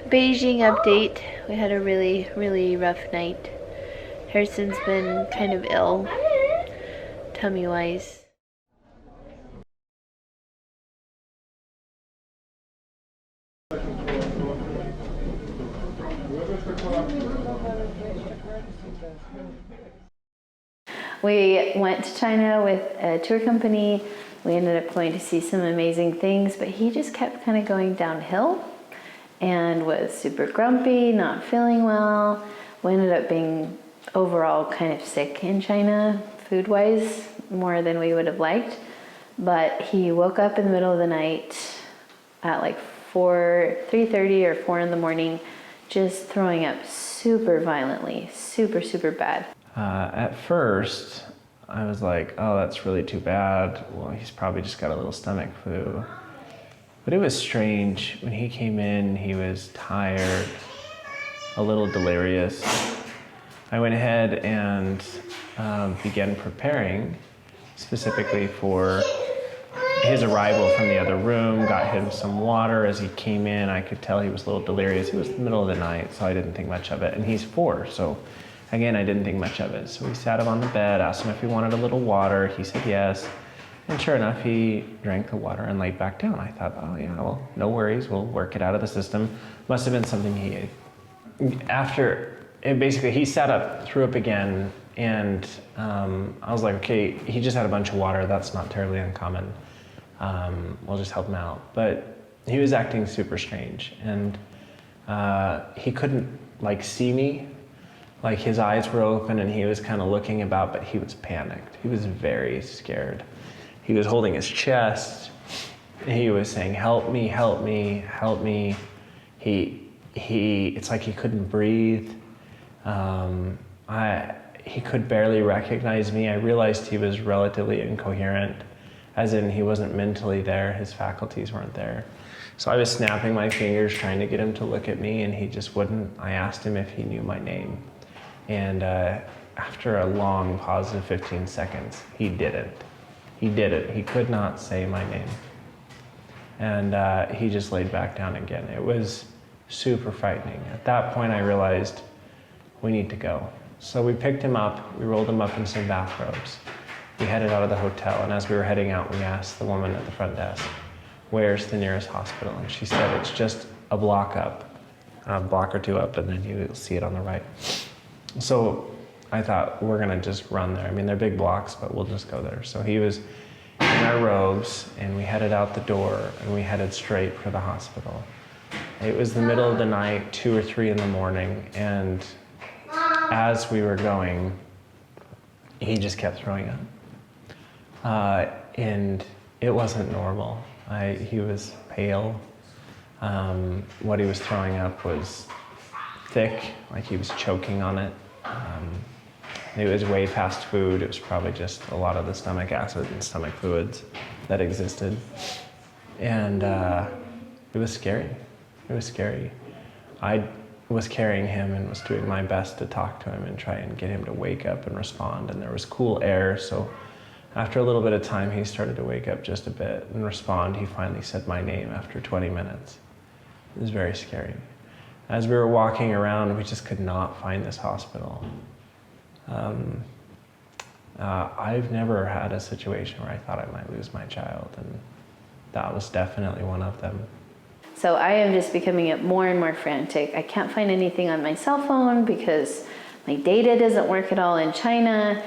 Beijing update. We had a really, really rough night. Harrison's been kind of ill, tummy-wise. We went to China with a tour company. We ended up going to see some amazing things, but he just kept kind of going downhill and was super grumpy, not feeling well. We ended up being overall kind of sick in China, food-wise, more than we would have liked. But he woke up in the middle of the night at like 3:30 or 4 in the morning, just throwing up super violently, super bad. At first, I was like, oh, that's really too bad. Well, he's probably just got a little stomach flu. But it was strange. When he came in, he was tired, a little delirious. I went ahead and began preparing specifically for his arrival from the other room, got him some water. As he came in, I could tell he was a little delirious. It was the middle of the night, so I didn't think much of it. And he's 4, so again, I didn't think much of it. So we sat him on the bed, asked him if he wanted a little water. He said yes. And sure enough, he drank the water and laid back down. I thought, oh yeah, well, no worries. We'll work it out of the system. Must have been something he ate. Basically, he sat up, threw up again, and I was like, okay, he just had a bunch of water. That's not terribly uncommon. We'll just help him out. But he was acting super strange, and he couldn't see me. Like, his eyes were open and he was kind of looking about, but he was panicked. He was very scared. He was holding his chest. He was saying, help me, help me, help me. It's like he couldn't breathe. He could barely recognize me. I realized he was relatively incoherent, as in he wasn't mentally there, his faculties weren't there. So I was snapping my fingers trying to get him to look at me, and he just wouldn't. I asked him if he knew my name. And after a long pause of 15 seconds, he didn't. He didn't. He could not say my name. And he just laid back down again. It was super frightening. At that point, I realized we need to go. So we picked him up, we rolled him up in some bathrobes. We headed out of the hotel, and as we were heading out, we asked the woman at the front desk, where's the nearest hospital? And she said, it's just a block up, a block or two up, and then you'll see it on the right. So I thought, we're gonna just run there. I mean, they're big blocks, but we'll just go there. So he was in our robes, and we headed out the door, and we headed straight for the hospital. It was the middle of the night, 2 or 3 in the morning, and as we were going, he just kept throwing up. And it wasn't normal. He was pale. What he was throwing up was thick, like he was choking on it. It was way past food. It was probably just a lot of the stomach acid and stomach fluids that existed. And it was scary. It was scary. I was carrying him and was doing my best to talk to him and try and get him to wake up and respond. And there was cool air, so after a little bit of time, he started to wake up just a bit and respond. He finally said my name after 20 minutes. It was very scary. As we were walking around, we just could not find this hospital. I've never had a situation where I thought I might lose my child, and that was definitely one of them. So I am just becoming more and more frantic. I can't find anything on my cell phone because my data doesn't work at all in China.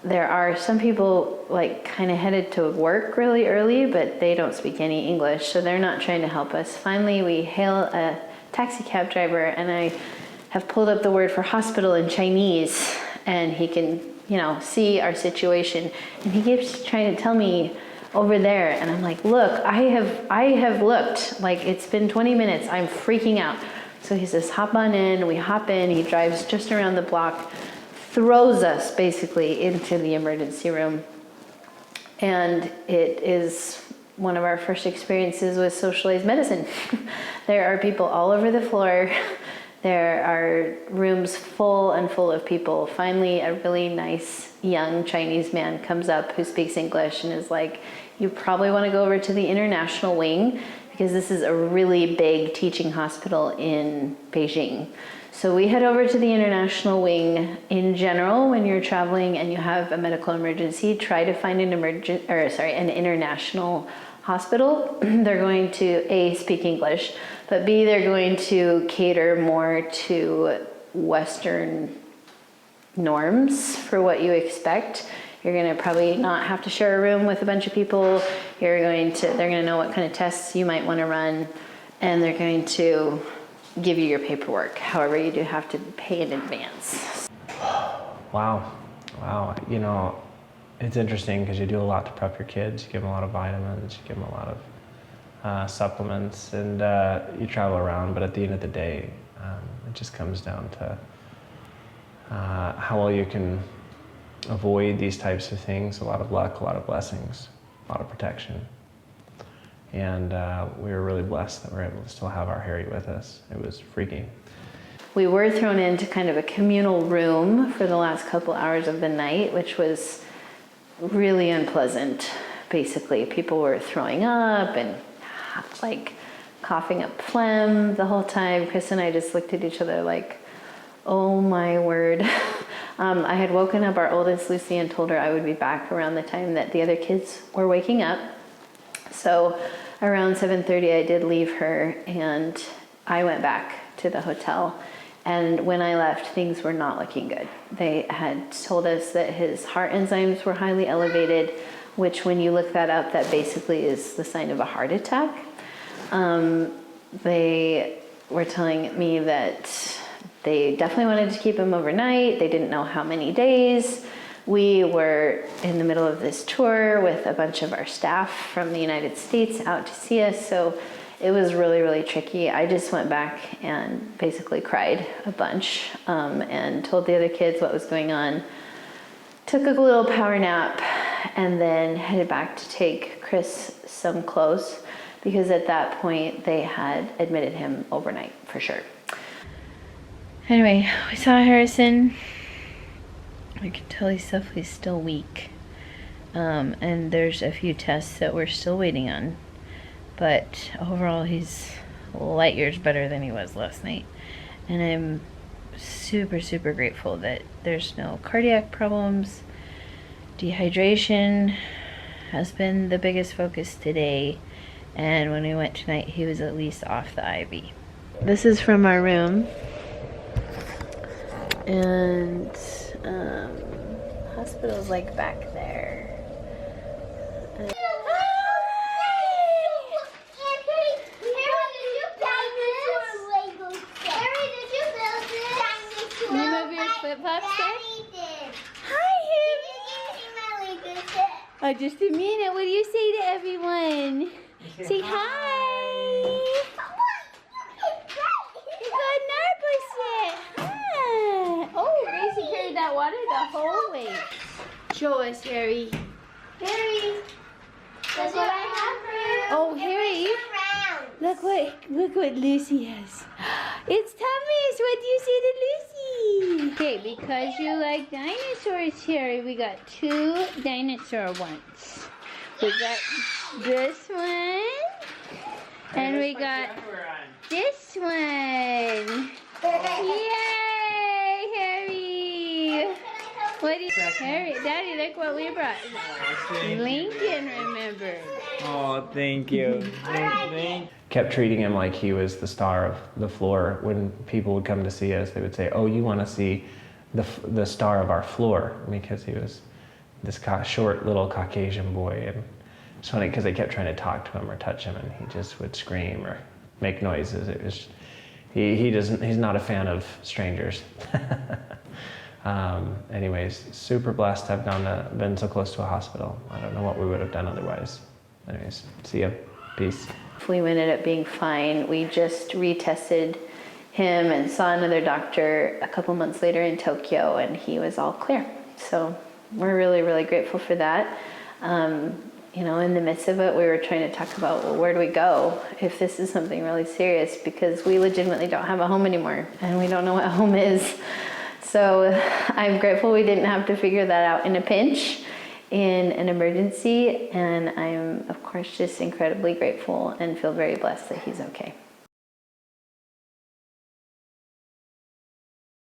There are some people kind of headed to work really early, but they don't speak any English, so they're not trying to help us. Finally, we hail a taxi cab driver, and I have pulled up the word for hospital in Chinese, and he can, see our situation. And he keeps trying to tell me over there, and I'm like, look, I have looked, it's been 20 minutes, I'm freaking out. So he says, hop on in, we hop in, he drives just around the block, throws us basically into the emergency room. And it is one of our first experiences with socialized medicine. There are people all over the floor. There are rooms full of people. Finally, a really nice young Chinese man comes up who speaks English and is like, you probably want to go over to the international wing because this is a really big teaching hospital in Beijing. So we head over to the international wing. In general, when you're traveling and you have a medical emergency, try to find an international hospital. They're going to A, speak English, but B, they're going to cater more to Western norms for what you expect. You're going to probably not have to share a room with a bunch of people. They're going to know what kind of tests you might want to run, and they're going to give you your paperwork. However, you do have to pay in advance. Wow. You know, it's interesting because you do a lot to prep your kids. You give them a lot of vitamins, you give them a lot of supplements, and you travel around. But at the end of the day, it just comes down to how well you can avoid these types of things. A lot of luck, a lot of blessings, a lot of protection. And we were really blessed that we were able to still have our Harry with us. It was freaky. We were thrown into kind of a communal room for the last couple hours of the night, which was really unpleasant. Basically, people were throwing up and like coughing up phlegm the whole time. Chris and I just looked at each other like, oh my word. I had woken up our oldest Lucy and told her I would be back around the time that the other kids were waking up. So around 7:30 I did leave her and I went back to the hotel. And when I left, things were not looking good. They had told us that his heart enzymes were highly elevated, which when you look that up, that basically is the sign of a heart attack. They were telling me that they definitely wanted to keep him overnight. They didn't know how many days. We were in the middle of this tour with a bunch of our staff from the United States out to see us, so it was really, really tricky. I just went back and basically cried a bunch and told the other kids what was going on. Took a little power nap and then headed back to take Chris some clothes because at that point they had admitted him overnight for sure. Anyway, we saw Harrison. I can tell he's definitely still weak. And there's a few tests that we're still waiting on. But overall, he's light years better than he was last night. And I'm super, super grateful that there's no cardiac problems. Dehydration has been the biggest focus today. And when we went tonight, he was at least off the IV. This is from our room. And hospital's like back there. Can you move your flip-flops there? Hi, Harry. Oh, just a minute. What do you say to everyone? Say hi. You got nervous yet? Huh? Oh, Gracie carried that water the whole way. Show us, Harry. Harry. That's what I have for you. Oh, Harry. Look what Lucy has. It's Thomas. What do you say to Lucy? Okay, because you like dinosaurs, Harry, we got 2 dinosaur ones. We got this one, and we got this one. Yay, Harry! What do you, Harry? Daddy, look what we brought. Lincoln remembered. Oh, thank you. Kept treating him like he was the star of the floor. When people would come to see us, they would say, oh, you want to see the star of our floor, because he was this short little Caucasian boy. And it's funny because they kept trying to talk to him or touch him and he just would scream or make noises. It was, he's not a fan of strangers. Anyways, super blessed to have been so close to a hospital. I don't know what we would have done otherwise. Anyways, see ya. Peace. We ended up being fine. We just retested him and saw another doctor a couple months later in Tokyo, and he was all clear. So we're really, really grateful for that. You know, in the midst of it, we were trying to talk about, well, where do we go if this is something really serious? Because we legitimately don't have a home anymore, and we don't know what home is. So I'm grateful we didn't have to figure that out in a pinch. in an emergency, and I'm of course just incredibly grateful and feel very blessed that he's okay.